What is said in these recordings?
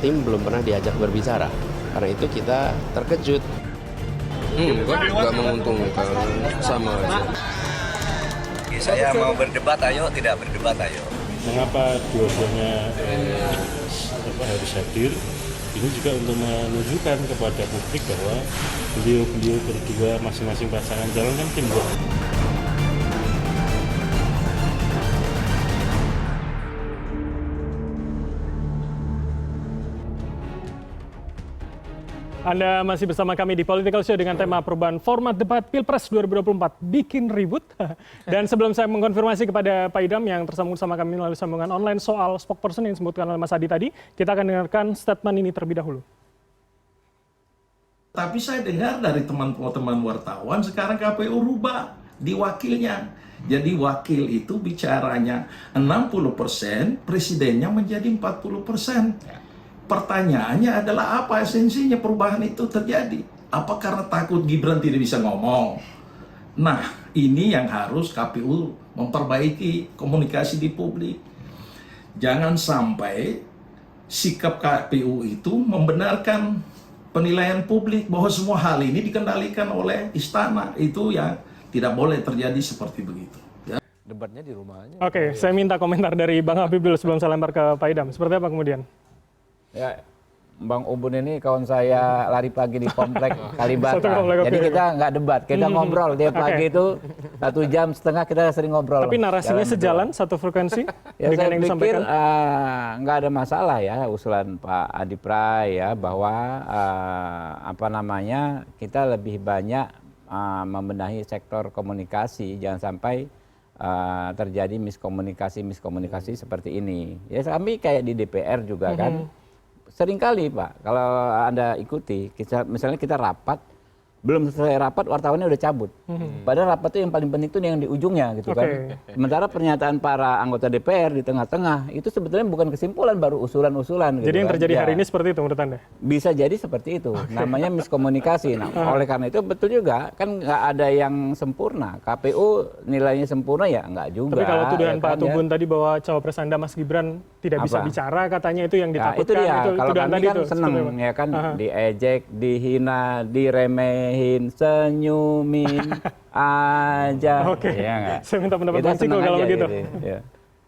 tim belum pernah diajak berbicara. Karena itu kita terkejut. Nggak menguntungkan, sama aja. Saya mau berdebat, ayo. Tidak berdebat, ayo. Mengapa dua-duanya harus hadir? Ini juga untuk menunjukkan kepada publik bahwa beliau berdua masing-masing pasangan calon kan teamwork. Anda masih bersama kami di Political Show dengan tema perubahan format debat Pilpres 2024 bikin ribut. Dan sebelum saya mengkonfirmasi kepada Pak Idam yang tersambung sama kami melalui sambungan online soal spokesperson yang disebutkan oleh Mas Adi tadi, kita akan dengarkan statement ini terlebih dahulu. Tapi saya dengar dari teman-teman wartawan sekarang KPU rubah di wakilnya. Jadi wakil itu bicaranya 60%, presidennya menjadi 40%. Pertanyaannya adalah apa esensinya perubahan itu terjadi? Apa karena takut Gibran tidak bisa ngomong? Nah, ini yang harus KPU memperbaiki komunikasi di publik. Jangan sampai sikap KPU itu membenarkan penilaian publik bahwa semua hal ini dikendalikan oleh istana. Itu yang tidak boleh terjadi seperti begitu. Ya. Debatnya di rumahnya. Oke, saya minta komentar dari Bang Habib dulu sebelum saya lempar ke Pak Idam. Seperti apa kemudian? Ya, Bang Ubun ini kawan saya lari pagi di komplek Kalibata. Jadi kita nggak debat, kita ngobrol. Dia pagi itu 1,5 jam kita sering ngobrol. Tapi narasinya sejalan, satu frekuensi ya, dengan yang disampaikan? Nggak ada masalah ya usulan Pak Adi Pray ya bahwa kita lebih banyak membenahi sektor komunikasi, jangan sampai terjadi miskomunikasi seperti ini. Ya kami kayak di DPR juga kan. Seringkali Pak, kalau Anda ikuti, misalnya kita rapat, belum selesai rapat, wartawannya udah cabut. Padahal rapat itu yang paling penting itu yang di ujungnya gitu kan. Sementara pernyataan para anggota DPR di tengah-tengah, itu sebetulnya bukan kesimpulan, baru usulan-usulan. Jadi gitu yang terjadi kan. hari ini seperti itu menurut Anda? Bisa jadi seperti itu, namanya miskomunikasi. Nah, oleh karena itu betul juga, kan nggak ada yang sempurna. KPU nilainya sempurna ya nggak juga. Tapi kalau tuduhan ya Pak kan, Tubun tadi bahwa cawapres Anda Mas Gibran tidak bisa bicara, katanya itu yang Ya, ditakutkan. itu dia. Kalau tuduhan kami tadi kan itu, seneng ya kan, diejek, dihina, diremehin, senyumin aja. Oke, ya, saya minta pendapat kita Bang Ciko seneng kalau aja begitu. gitu, ya.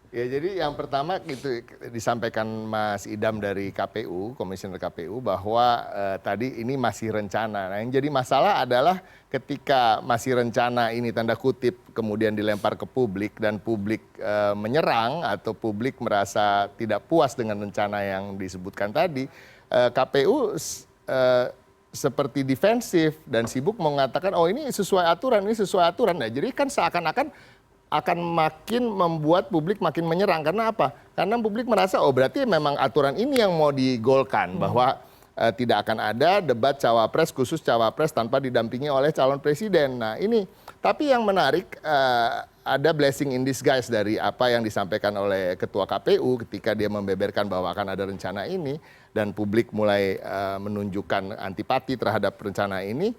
Ya, jadi yang pertama itu disampaikan Mas Idam dari KPU, Komisioner KPU, bahwa tadi ini masih rencana. Nah, yang jadi masalah adalah ketika masih rencana ini tanda kutip kemudian dilempar ke publik dan publik menyerang atau publik merasa tidak puas dengan rencana yang disebutkan tadi, KPU seperti defensif dan sibuk mengatakan oh ini sesuai aturan, ini sesuai aturan. Nah, jadi kan seakan-akan akan makin membuat publik makin menyerang. Karena apa? Karena publik merasa oh berarti memang aturan ini yang mau digolkan bahwa tidak akan ada debat cawapres khusus cawapres tanpa didampingi oleh calon presiden. Nah ini, tapi yang menarik ada blessing in disguise dari apa yang disampaikan oleh Ketua KPU ketika dia membeberkan bahwa akan ada rencana ini dan publik mulai menunjukkan antipati terhadap rencana ini.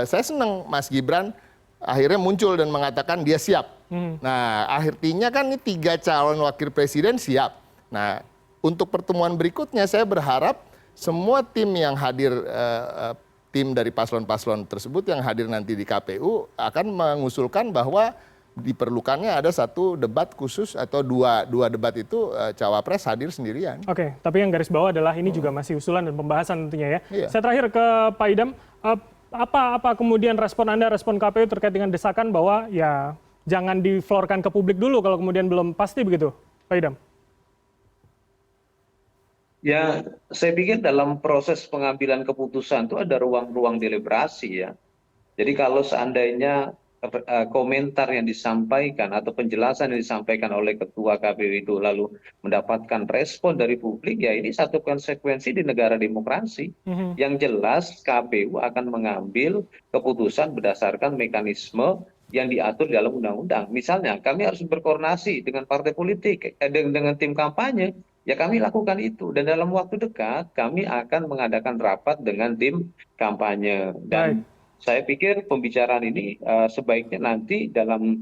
Saya senang Mas Gibran akhirnya muncul dan mengatakan dia siap. Nah, artinya kan ini 3 calon wakil presiden siap. Nah, untuk pertemuan berikutnya saya berharap semua tim yang hadir, tim dari paslon-paslon tersebut yang hadir nanti di KPU akan mengusulkan bahwa diperlukannya ada satu debat khusus atau dua debat itu cawapres hadir sendirian. Oke, tapi yang garis bawah adalah ini juga masih usulan dan pembahasan tentunya ya. Iya. Saya terakhir ke Pak Idam, apa kemudian respon Anda, respon KPU terkait dengan desakan bahwa ya jangan diflorkan ke publik dulu kalau kemudian belum pasti begitu, Pak Idam? Ya, saya pikir dalam proses pengambilan keputusan itu ada ruang-ruang deliberasi ya. Jadi kalau seandainya komentar yang disampaikan atau penjelasan yang disampaikan oleh Ketua KPU itu lalu mendapatkan respon dari publik, ya ini satu konsekuensi di negara demokrasi. Yang jelas KPU akan mengambil keputusan berdasarkan mekanisme yang diatur dalam undang-undang. Misalnya kami harus berkoordinasi dengan partai politik, dengan tim kampanye, ya kami lakukan itu. Dan dalam waktu dekat kami akan mengadakan rapat dengan tim kampanye. Dan saya pikir pembicaraan ini sebaiknya nanti dalam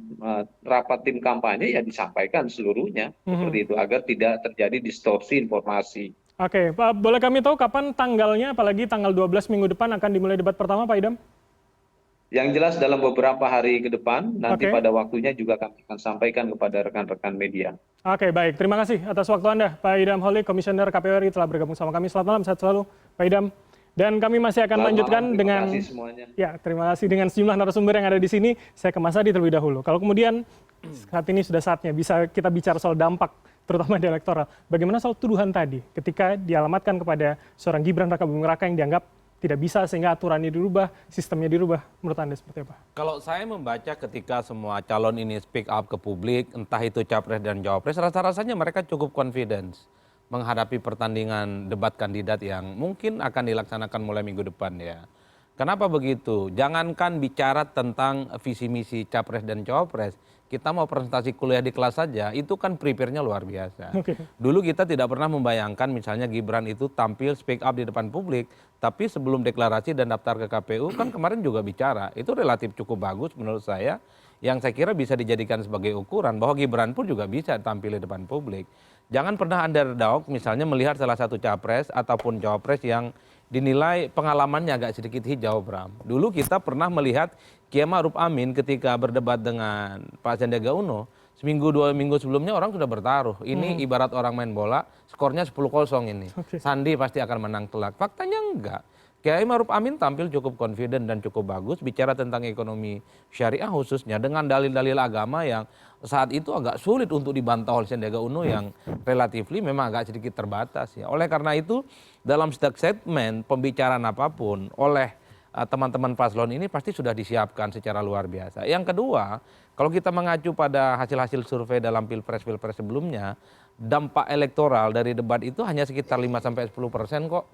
rapat tim kampanye ya disampaikan seluruhnya seperti itu agar tidak terjadi distorsi informasi. Oke, Pak, boleh kami tahu kapan tanggalnya, apalagi tanggal 12 minggu depan akan dimulai debat pertama, Pak Idam? Yang jelas dalam beberapa hari ke depan, nanti Oke. pada waktunya juga kami akan sampaikan kepada rekan-rekan media. Oke, baik. Terima kasih atas waktu Anda, Pak Idam Holik, Komisioner KPU RI telah bergabung sama kami. Selamat malam, sehat selalu, Pak Idam. Dan kami masih akan Selamat lanjutkan malam, dengan terima kasih semuanya. ya, terima kasih dengan sejumlah narasumber yang ada di sini. Saya ke Mas Adi terlebih dahulu. Kalau kemudian saat ini sudah saatnya bisa kita bicara soal dampak terutama di elektoral. Bagaimana soal tuduhan tadi ketika dialamatkan kepada seorang Gibran Rakabuming Raka yang dianggap tidak bisa sehingga aturannya dirubah, sistemnya dirubah. Menurut Anda seperti apa? Kalau saya membaca ketika semua calon ini speak up ke publik, entah itu capres dan cawapres, rasa-rasanya mereka cukup confidence menghadapi pertandingan debat kandidat yang mungkin akan dilaksanakan mulai minggu depan ya. Kenapa begitu? Jangankan bicara tentang visi misi capres dan cawapres, kita mau presentasi kuliah di kelas saja, itu kan prepare-nya luar biasa. Dulu kita tidak pernah membayangkan misalnya Gibran itu tampil speak up di depan publik, tapi sebelum deklarasi dan daftar ke KPU kan kemarin juga bicara, itu relatif cukup bagus menurut saya, yang saya kira bisa dijadikan sebagai ukuran bahwa Gibran pun juga bisa tampil di depan publik. Jangan pernah underdog misalnya melihat salah satu capres ataupun cawapres yang dinilai pengalamannya agak sedikit hijau, Bram. Dulu kita pernah melihat Kiai Ma'ruf Amin ketika berdebat dengan Pak Sandiaga Uno, seminggu 2 minggu sebelumnya orang sudah bertaruh. Ini ibarat orang main bola, skornya 10-0 ini. Sandi pasti akan menang telak. Faktanya enggak. Kiai Ma'ruf Amin tampil cukup confident dan cukup bagus bicara tentang ekonomi syariah khususnya dengan dalil-dalil agama yang saat itu agak sulit untuk dibantah oleh Sandiaga Uno yang relatifly memang agak sedikit terbatas ya. Oleh karena itu dalam setiap segmen pembicaraan apapun oleh teman-teman paslon ini pasti sudah disiapkan secara luar biasa. Yang kedua, kalau kita mengacu pada hasil-hasil survei dalam pilpres-pilpres sebelumnya, dampak elektoral dari debat itu hanya sekitar 5-10% kok.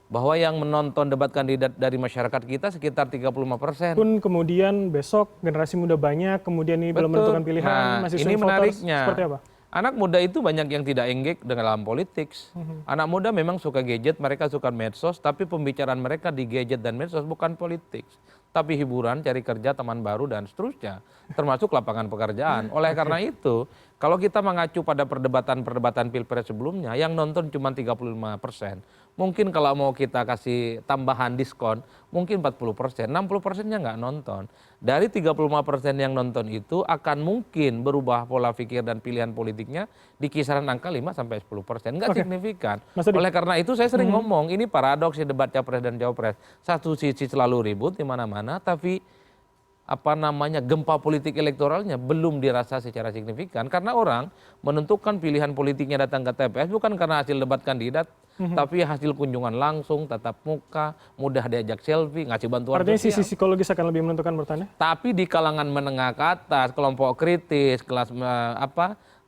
Bahwa yang menonton debat kandidat dari masyarakat kita sekitar 35%. Pun kemudian besok generasi muda banyak, kemudian ini belum menentukan pilihan, masih ini swing voters, menariknya. seperti apa? Anak muda itu banyak yang tidak engage dalam politik. Anak muda memang suka gadget, mereka suka medsos, tapi pembicaraan mereka di gadget dan medsos bukan politik. Tapi hiburan, cari kerja, teman baru, dan seterusnya. Termasuk lapangan pekerjaan. Oleh karena itu, kalau kita mengacu pada perdebatan-perdebatan pilpres sebelumnya, yang nonton cuma 35%. Mungkin kalau mau kita kasih tambahan diskon, mungkin 40%, 60%-nya nggak nonton. Dari 35% yang nonton itu akan mungkin berubah pola pikir dan pilihan politiknya di kisaran angka 5-10%. Nggak signifikan. Oleh karena itu saya sering ngomong, ini paradoks ya debat capres dan cawapres. Satu sisi selalu ribut di mana-mana, tapi gempa politik elektoralnya belum dirasa secara signifikan karena orang menentukan pilihan politiknya datang ke TPS bukan karena hasil debat kandidat, tapi hasil kunjungan langsung, tatap muka, mudah diajak selfie, ngasih bantuan. Artinya sisi psikologis akan lebih menentukan menurut Anda? Tapi di kalangan menengah ke atas, kelompok kritis,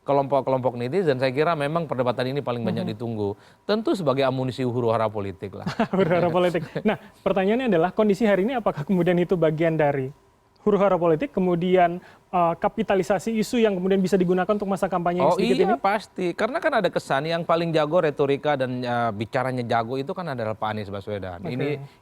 kelompok-kelompok netizen, saya kira memang perdebatan ini paling banyak ditunggu. Tentu sebagai amunisi huru-hara politik lah. Huru-hara politik. Nah, pertanyaannya adalah kondisi hari ini apakah kemudian itu bagian dari huru-hara politik, kemudian kapitalisasi isu yang kemudian bisa digunakan untuk masa kampanye yang sedikit ini? Pasti. Karena kan ada kesan yang paling jago retorika dan bicaranya jago itu kan adalah Pak Anies Baswedan.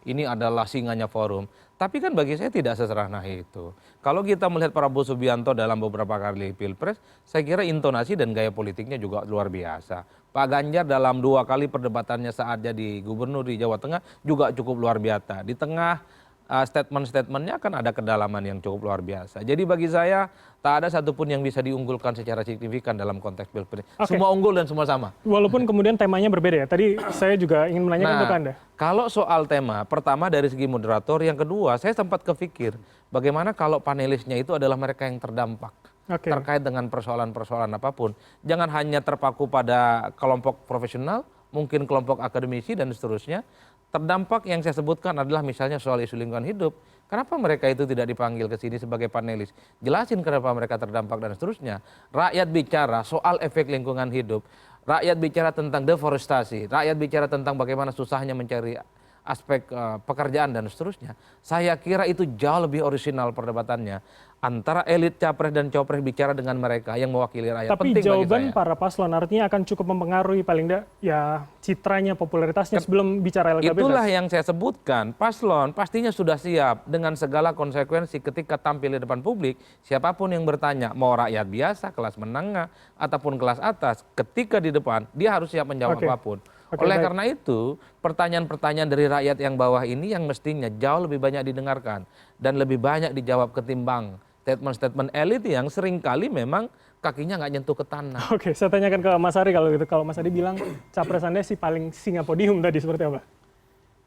Ini adalah singanya forum. Tapi kan bagi saya tidak sesederhana itu. Kalau kita melihat Prabowo Subianto dalam beberapa kali pilpres, saya kira intonasi dan gaya politiknya juga luar biasa. Pak Ganjar dalam 2 kali perdebatannya saat jadi gubernur di Jawa Tengah juga cukup luar biasa. Di tengah statement-statementnya kan ada kedalaman yang cukup luar biasa. Jadi bagi saya tak ada satupun yang bisa diunggulkan secara signifikan dalam konteks pilpres. Semua unggul dan semua sama. Walaupun kemudian temanya berbeda ya. Tadi saya juga ingin menanyakan untuk Anda. Kalau soal tema, pertama dari segi moderator, yang kedua saya sempat kepikir bagaimana kalau panelisnya itu adalah mereka yang terdampak. Terkait dengan persoalan-persoalan apapun. Jangan hanya terpaku pada kelompok profesional, mungkin kelompok akademisi dan seterusnya. Terdampak yang saya sebutkan adalah misalnya soal isu lingkungan hidup. Kenapa mereka itu tidak dipanggil ke sini sebagai panelis? Jelasin kenapa mereka terdampak dan seterusnya. Rakyat bicara soal efek lingkungan hidup. Rakyat bicara tentang deforestasi. Rakyat bicara tentang bagaimana susahnya mencari aspek pekerjaan dan seterusnya. Saya kira itu jauh lebih orisinal perdebatannya. Antara elit capres dan cawapres bicara dengan mereka yang mewakili rakyat. Tapi jawaban para paslon artinya akan cukup mempengaruhi paling tidak ya citranya, popularitasnya sebelum bicara elektabilitas. Itulah yang saya sebutkan. Paslon pastinya sudah siap dengan segala konsekuensi ketika tampil di depan publik. Siapapun yang bertanya, mau rakyat biasa, kelas menengah, ataupun kelas atas, ketika di depan dia harus siap menjawab apapun. Oleh baik. karena itu, pertanyaan-pertanyaan dari rakyat yang bawah ini yang mestinya jauh lebih banyak didengarkan dan lebih banyak dijawab ketimbang statement-statement elit yang seringkali memang kakinya nggak nyentuh ke tanah. Oke, saya tanyakan ke Mas Ari kalau gitu. Kalau Mas Ari bilang capres Anda sih paling singa podium tadi, seperti apa?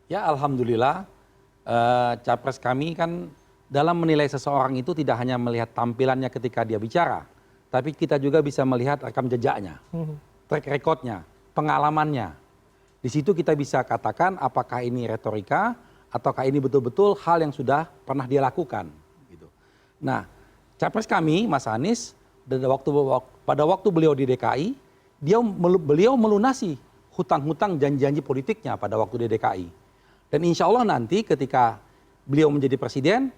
Ya alhamdulillah, capres kami kan dalam menilai seseorang itu tidak hanya melihat tampilannya ketika dia bicara, tapi kita juga bisa melihat rekam jejaknya, track recordnya, pengalamannya. Di situ kita bisa katakan apakah ini retorika ataukah ini betul-betul hal yang sudah pernah dia lakukan. Gitu. Nah, capres kami, Mas Anies, pada waktu beliau di DKI, beliau melunasi hutang-hutang janji-janji politiknya pada waktu di DKI. Dan insya Allah nanti ketika beliau menjadi presiden,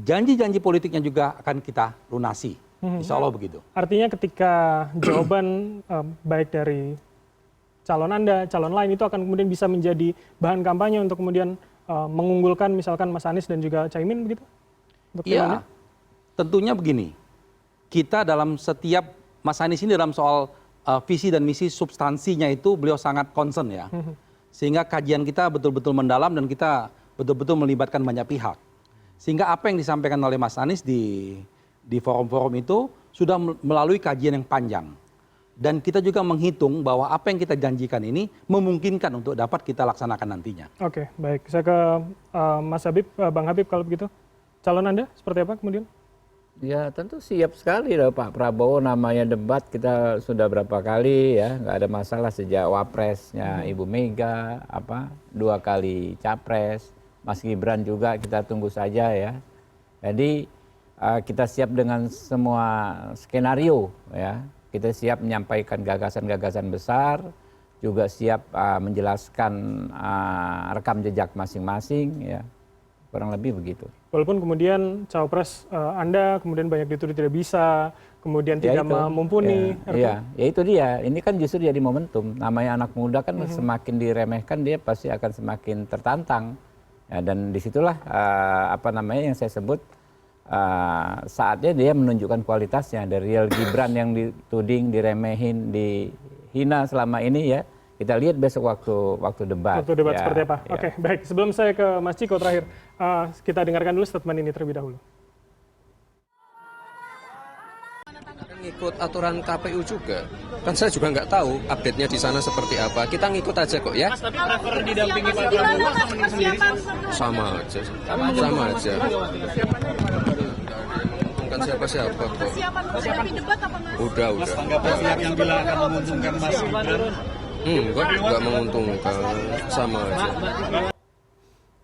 janji-janji politiknya juga akan kita lunasi. Insya Allah begitu. Artinya ketika jawaban baik dari calon Anda, calon lain itu akan kemudian bisa menjadi bahan kampanye untuk kemudian mengunggulkan misalkan Mas Anies dan juga Caimin begitu? Iya, tentunya begini. Kita dalam setiap Mas Anies ini dalam soal visi dan misi substansinya itu beliau sangat concern ya. Sehingga kajian kita betul-betul mendalam dan kita betul-betul melibatkan banyak pihak. Sehingga apa yang disampaikan oleh Mas Anies di forum-forum itu sudah melalui kajian yang panjang. Dan kita juga menghitung bahwa apa yang kita janjikan ini memungkinkan untuk dapat kita laksanakan nantinya. Oke, baik. Saya ke Mas Habib, Bang Habib kalau begitu. Calon Anda seperti apa kemudian? Ya tentu siap sekali loh Pak Prabowo, namanya debat kita sudah berapa kali ya, nggak ada masalah sejak wapresnya Ibu Mega, 2 kali capres, Mas Gibran juga kita tunggu saja ya. Jadi kita siap dengan semua skenario ya. Kita siap menyampaikan gagasan-gagasan besar, juga siap menjelaskan rekam jejak masing-masing, ya kurang lebih begitu. Walaupun kemudian cawapres Anda kemudian banyak dituduh tidak bisa, kemudian tidak mumpuni. Iya, ya itu dia. Ini kan justru jadi momentum. Namanya anak muda kan semakin diremehkan dia pasti akan semakin tertantang. Ya, dan disitulah yang saya sebut. Saatnya dia menunjukkan kualitasnya. Dari real Gibran yang dituding, diremehin, dihina selama ini ya, kita lihat besok waktu debat. Waktu debat ya, seperti apa? Ya. Oke, baik. Sebelum saya ke Mas Ciko terakhir, kita dengarkan dulu statement ini terlebih dahulu. Ngikut aturan KPU juga. Kan saya juga nggak tahu update-nya di sana seperti apa. Kita ngikut aja kok ya. Mas, tapi prefer didampingi Pak Prabowo atau menang sendiri? Sama aja. Sama aja. Menguntungkan siapa-siapa kok. Persiapan debat apa Mas? Udah. Mas, tanggapan pihak yang bilang akan menguntungkan Mas Gibran? Enggak menguntungkan. Sama aja.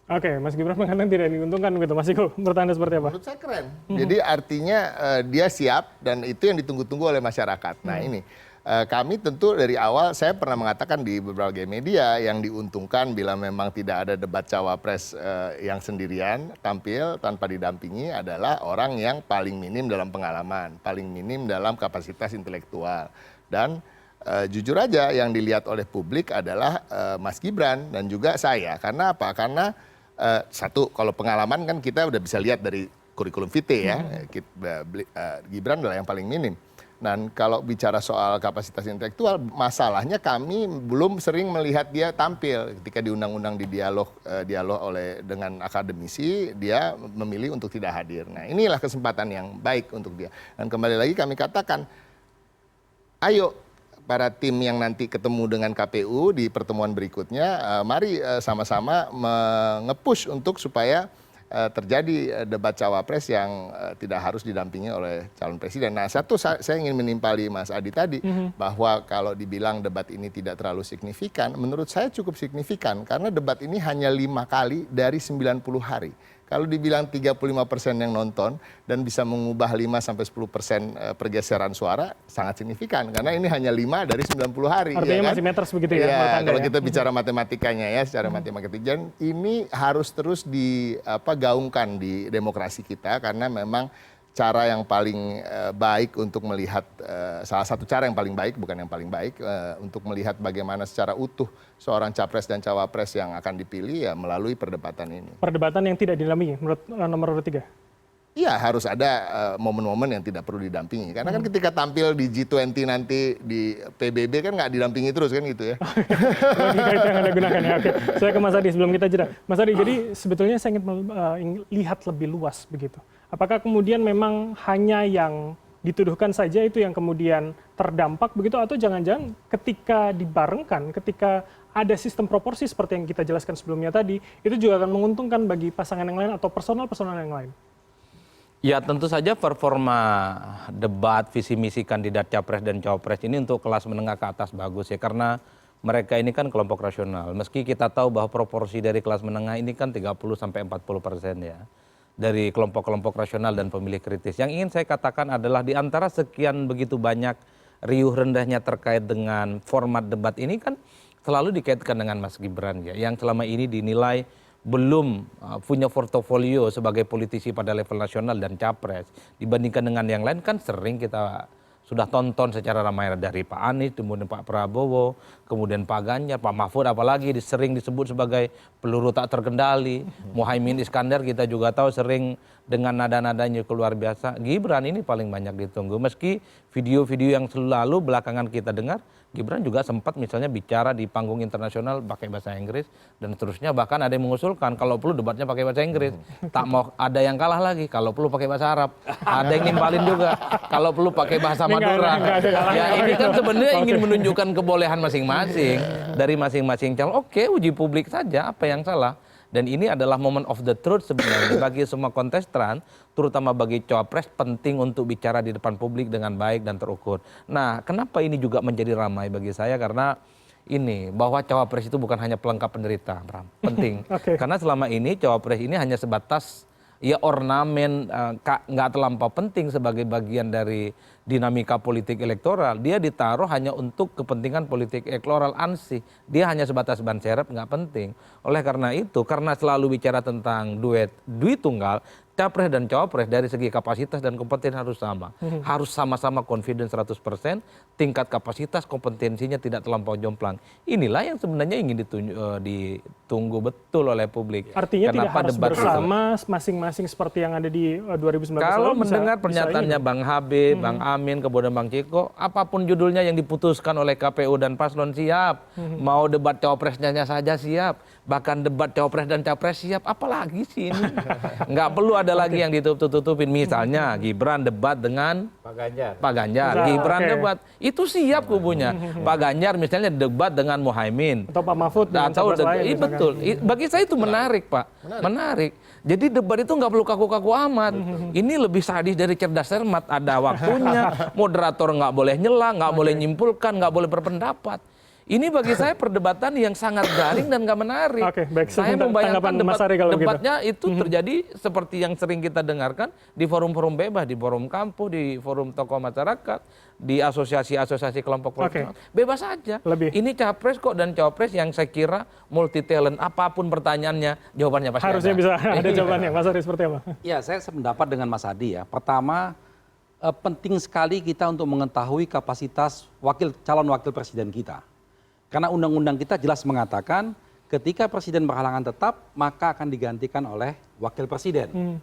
Oke, Mas Gibran mengatakan tidak diuntungkan begitu. Mas Ciko, menurut Anda seperti apa? Menurut saya keren. Jadi artinya dia siap dan itu yang ditunggu-tunggu oleh masyarakat. Nah ini kami tentu dari awal saya pernah mengatakan di berbagai media yang diuntungkan bila memang tidak ada debat cawapres yang sendirian tampil tanpa didampingi adalah orang yang paling minim dalam pengalaman, paling minim dalam kapasitas intelektual. Dan jujur aja yang dilihat oleh publik adalah Mas Gibran dan juga saya. Karena apa? Karena satu, kalau pengalaman kan kita udah bisa lihat dari kurikulum vitae ya. Gibran adalah yang paling minim. Dan kalau bicara soal kapasitas intelektual, masalahnya kami belum sering melihat dia tampil. Ketika diundang-undang di dialog dengan akademisi, dia memilih untuk tidak hadir. Nah inilah kesempatan yang baik untuk dia. Dan kembali lagi kami katakan, ayo para tim yang nanti ketemu dengan KPU di pertemuan berikutnya, mari sama-sama nge-push untuk supaya terjadi debat cawapres yang tidak harus didampingi oleh calon presiden. Nah satu saya ingin menimpali Mas Adi tadi, bahwa kalau dibilang debat ini tidak terlalu signifikan, menurut saya cukup signifikan karena debat ini hanya 5 kali dari 90 hari. Kalau dibilang 35% yang nonton dan bisa mengubah 5-10% pergeseran suara, sangat signifikan. Karena ini hanya 5 dari 90 hari. Artinya ya kan? masih meters begitu ya? Ya kalau kita bicara matematikanya ya, secara matematika. Dan ini harus terus digaungkan di demokrasi kita, karena memang cara yang paling baik untuk melihat, salah satu cara yang paling baik, bukan yang paling baik, untuk melihat bagaimana secara utuh seorang capres dan cawapres yang akan dipilih ya melalui perdebatan ini. Perdebatan yang tidak didampingi menurut nomor 3? iya harus ada momen-momen yang tidak perlu didampingi. Karena kan ketika tampil di G20 nanti di PBB kan nggak didampingi terus kan gitu ya. Logika itu yang Anda gunakan ya. Oke, saya ke Mas Adi sebelum kita jeda. Mas Adi, jadi sebetulnya saya ingin lihat lebih luas begitu. Apakah kemudian memang hanya yang dituduhkan saja itu yang kemudian terdampak begitu, atau jangan-jangan ketika dibarengkan, ketika ada sistem proporsi seperti yang kita jelaskan sebelumnya tadi, itu juga akan menguntungkan bagi pasangan yang lain atau personal-personal yang lain? Ya tentu saja performa debat visi misi kandidat capres dan cawapres ini untuk kelas menengah ke atas bagus ya, karena mereka ini kan kelompok rasional. Meski kita tahu bahwa proporsi dari kelas menengah ini kan 30-40% ya, dari kelompok-kelompok rasional dan pemilih kritis. Yang ingin saya katakan adalah di antara sekian begitu banyak riuh rendahnya terkait dengan format debat ini kan selalu dikaitkan dengan Mas Gibran ya, yang selama ini dinilai belum punya portofolio sebagai politisi pada level nasional dan capres. Dibandingkan dengan yang lain kan sering kita sudah tonton secara ramai dari Pak Anies, kemudian Pak Prabowo, kemudian Pak Ganjar, Pak Mahfud apalagi sering disebut sebagai peluru tak terkendali. Muhaimin Iskandar kita juga tahu sering dengan nada-nadanya luar biasa. Gibran ini paling banyak ditunggu. Meski video-video yang selalu belakangan kita dengar, Gibran juga sempat misalnya bicara di panggung internasional pakai bahasa Inggris dan seterusnya, bahkan ada yang mengusulkan kalau perlu debatnya pakai bahasa Inggris, tak mau ada yang kalah lagi kalau perlu pakai bahasa Arab, ada yang nimbalin juga kalau perlu pakai bahasa Madura. Ya ini kan sebenarnya ingin menunjukkan kebolehan masing-masing dari masing-masing calon. Oke, uji publik saja, apa yang salah? Dan ini adalah moment of the truth sebenarnya bagi semua kontestan, terutama bagi cawapres, penting untuk bicara di depan publik dengan baik dan terukur. Nah, kenapa ini juga menjadi ramai bagi saya? Karena ini, bahwa cawapres itu bukan hanya pelengkap penderita, Bram. Penting. Karena selama ini cawapres ini hanya sebatas ya ornamen, nggak terlampau penting sebagai bagian dari dinamika politik elektoral. Dia ditaruh hanya untuk kepentingan politik elektoral ansih. Dia hanya sebatas ban serep, nggak penting. Oleh karena itu, karena selalu bicara tentang duit tunggal, capres dan cawapres dari segi kapasitas dan kompetensi harus sama. Harus sama-sama confident 100%, tingkat kapasitas kompetensinya tidak terlampau jomplang. Inilah yang sebenarnya ingin ditunggu betul oleh publik. Artinya kenapa tidak harus bersama masing-masing seperti yang ada di 2019. Kalau mendengar pernyataannya Bang Habib, Bang Amin, kemudian Bang Ciko, apapun judulnya yang diputuskan oleh KPU dan paslon siap. Mau debat cawapresnya saja siap. Bahkan debat cawapres dan capres siap. Apalagi sih ini? Nggak perlu ada lagi yang ditutup-tutupin. Misalnya Gibran debat dengan Pak Ganjar. Gibran debat. Itu siap kubunya. Pak Ganjar misalnya debat dengan Muhaimin. Atau Pak Mahfud dengan capres lain. Betul. Bagi saya itu menarik, Pak. Menarik. Jadi debat itu nggak perlu kaku-kaku amat. Ini lebih sadis dari cerdas cermat. Ada waktunya. Moderator nggak boleh nyela, nggak boleh nyimpulkan, nggak boleh berpendapat. Ini bagi saya perdebatan yang sangat garing dan nggak menarik. Baik, saya membayangkan debatnya gitu. itu terjadi seperti yang sering kita dengarkan di forum-forum bebas, di forum kampus, di forum tokoh masyarakat, di asosiasi-asosiasi kelompok profesional. Bebas saja. Ini capres kok dan cawapres yang saya kira multi talent. Apapun pertanyaannya, jawabannya pasti harusnya bisa ada jawabannya. Mas Adi seperti apa? Ya, saya sependapat dengan Mas Adi ya. Pertama, penting sekali kita untuk mengetahui kapasitas calon wakil presiden kita. Karena undang-undang kita jelas mengatakan ketika presiden berhalangan tetap, maka akan digantikan oleh wakil presiden.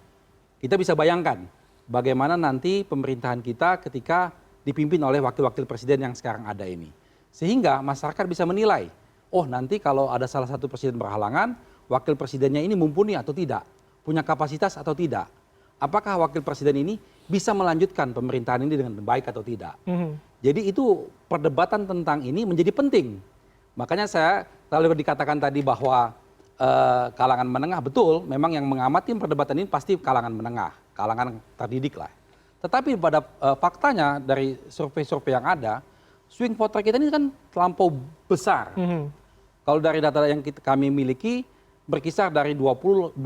Kita bisa bayangkan bagaimana nanti pemerintahan kita ketika dipimpin oleh wakil-wakil presiden yang sekarang ada ini. Sehingga masyarakat bisa menilai, oh nanti kalau ada salah satu presiden berhalangan, wakil presidennya ini mumpuni atau tidak, punya kapasitas atau tidak. Apakah wakil presiden ini bisa melanjutkan pemerintahan ini dengan baik atau tidak. Jadi itu perdebatan tentang ini menjadi penting. Makanya saya lalu dikatakan tadi bahwa kalangan menengah, betul memang yang mengamati perdebatan ini pasti kalangan menengah, kalangan terdidik lah. Tetapi pada faktanya dari survei-survei yang ada, swing voter kita ini kan terlampau besar. Kalau dari data yang kami miliki berkisar dari 28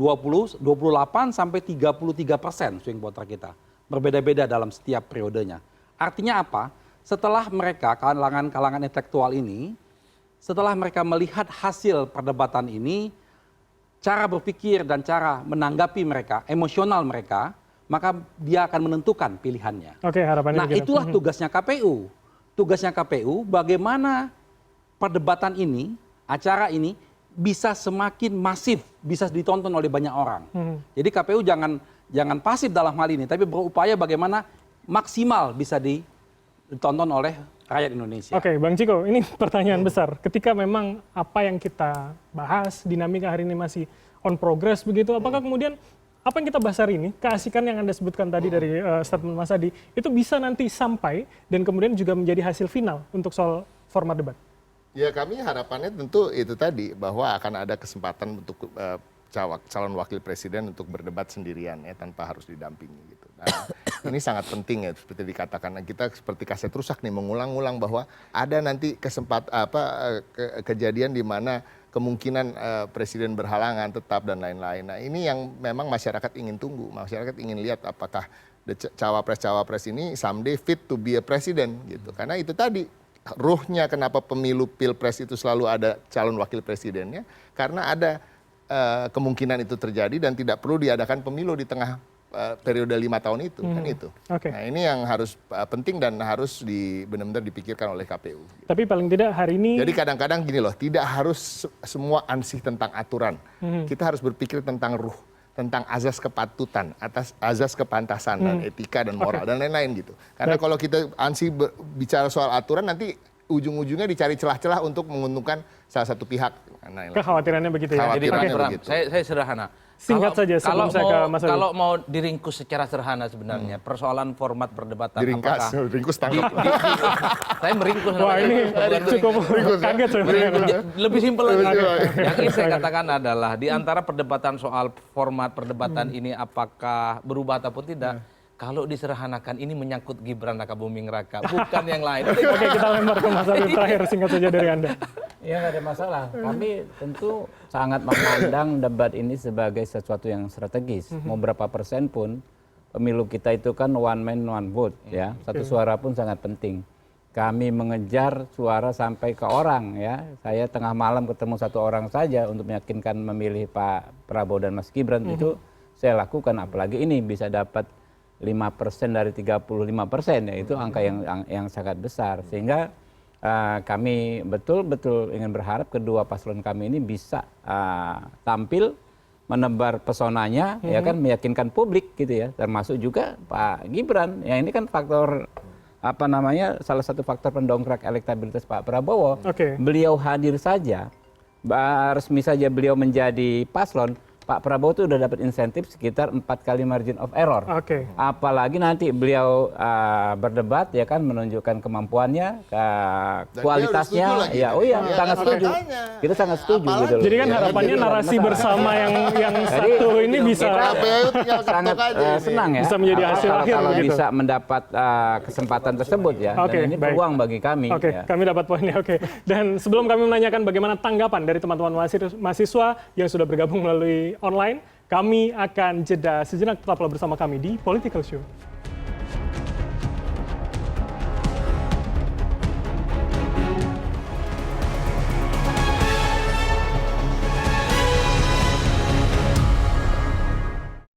sampai 33% swing voter kita. Berbeda-beda dalam setiap periodenya. Artinya apa? Setelah mereka, kalangan intelektual ini, setelah mereka melihat hasil perdebatan ini, cara berpikir dan cara menanggapi mereka, emosional mereka, maka dia akan menentukan pilihannya. Nah itulah tugasnya KPU. Tugasnya KPU bagaimana perdebatan ini, acara ini bisa semakin masif, bisa ditonton oleh banyak orang. Jadi KPU jangan pasif dalam hal ini, tapi berupaya bagaimana maksimal bisa ditonton oleh rakyat Indonesia. Oke, Bang Ciko, ini pertanyaan besar. Ketika memang apa yang kita bahas, dinamika hari ini masih on progress begitu, apakah kemudian apa yang kita bahas hari ini, keasikan yang Anda sebutkan tadi dari statement Mas Adi, itu bisa nanti sampai dan kemudian juga menjadi hasil final untuk soal format debat? Ya kami harapannya tentu itu tadi, bahwa akan ada kesempatan untuk calon wakil presiden untuk berdebat sendirian ya, tanpa harus didampingi gitu. Nah, ini sangat penting ya, seperti dikatakan. Nah, kita seperti kaset rusak nih, mengulang-ulang bahwa ada nanti kejadian di mana kemungkinan presiden berhalangan tetap dan lain-lain. Nah, ini yang memang masyarakat ingin tunggu. Masyarakat ingin lihat apakah cawapres ini someday fit to be a president gitu. Karena itu tadi ruhnya kenapa pemilu pilpres itu selalu ada calon wakil presidennya, karena ada kemungkinan itu terjadi dan tidak perlu diadakan pemilu di tengah periode 5 tahun itu, kan itu. Okay. Nah, ini yang harus penting dan harus benar-benar dipikirkan oleh KPU. Tapi paling tidak hari ini... Jadi kadang-kadang gini loh, tidak harus semua ansih tentang aturan. Kita harus berpikir tentang ruh, tentang azas kepatutan, azas kepantasan dan etika dan moral dan lain-lain gitu. Karena kalau kita ansih bicara soal aturan, nanti ujung-ujungnya dicari celah-celah untuk menguntungkan salah satu pihak. Nah, kekhawatirannya begitu ya. Jadi Pak Bram, saya sederhana. Singkat saja sebelum saya ke Mas Adi. Kalau mau diringkus secara sederhana sebenarnya, persoalan format perdebatan diringkas, apakah... ringkus tangkap. Saya meringkus. Wah, ini cukup kaget sebenarnya. Lebih simpel lagi. Yang ingin saya katakan adalah di antara perdebatan soal format perdebatan ini apakah berubah ataupun tidak, kalau diserahanakan ini menyangkut Gibran Rakabuming Raka, bukan yang lain. Oke, kita lempar ke Mas Adi terakhir, singkat saja dari Anda. Ya nggak ada masalah. Kami tentu sangat memandang debat ini sebagai sesuatu yang strategis. Mau berapa persen pun pemilu kita itu kan one man one vote ya. Satu suara pun sangat penting. Kami mengejar suara sampai ke orang ya. Saya tengah malam ketemu satu orang saja untuk meyakinkan memilih Pak Prabowo dan Mas Gibran itu saya lakukan. Apalagi ini bisa dapat 5% dari 35% ya, itu angka yang sangat besar, sehingga kami betul-betul ingin berharap kedua paslon kami ini bisa tampil menebar pesonanya ya kan, meyakinkan publik gitu ya, termasuk juga Pak Gibran ya. Ini kan faktor salah satu faktor pendongkrak elektabilitas Pak Prabowo. Beliau hadir saja, resmi saja beliau menjadi paslon, Pak Prabowo itu sudah dapat insentif sekitar 4 kali margin of error. Apalagi nanti beliau berdebat ya kan, menunjukkan kemampuannya, kualitasnya. Ya, sangat setuju. Kita sangat setuju gitu loh. Jadi kan harapannya narasi bersama yang satu ini bisa sangat senang ya. Bisa menjadi hasil akhir kalau begitu. bisa mendapat kesempatan tersebut ya. Dan ini peluang bagi kami. Ya. Kami dapat poinnya. Dan sebelum kami menanyakan bagaimana tanggapan dari teman-teman mahasiswa yang sudah bergabung melalui online, kami akan jeda sejenak. Tetaplah bersama kami di Political Show.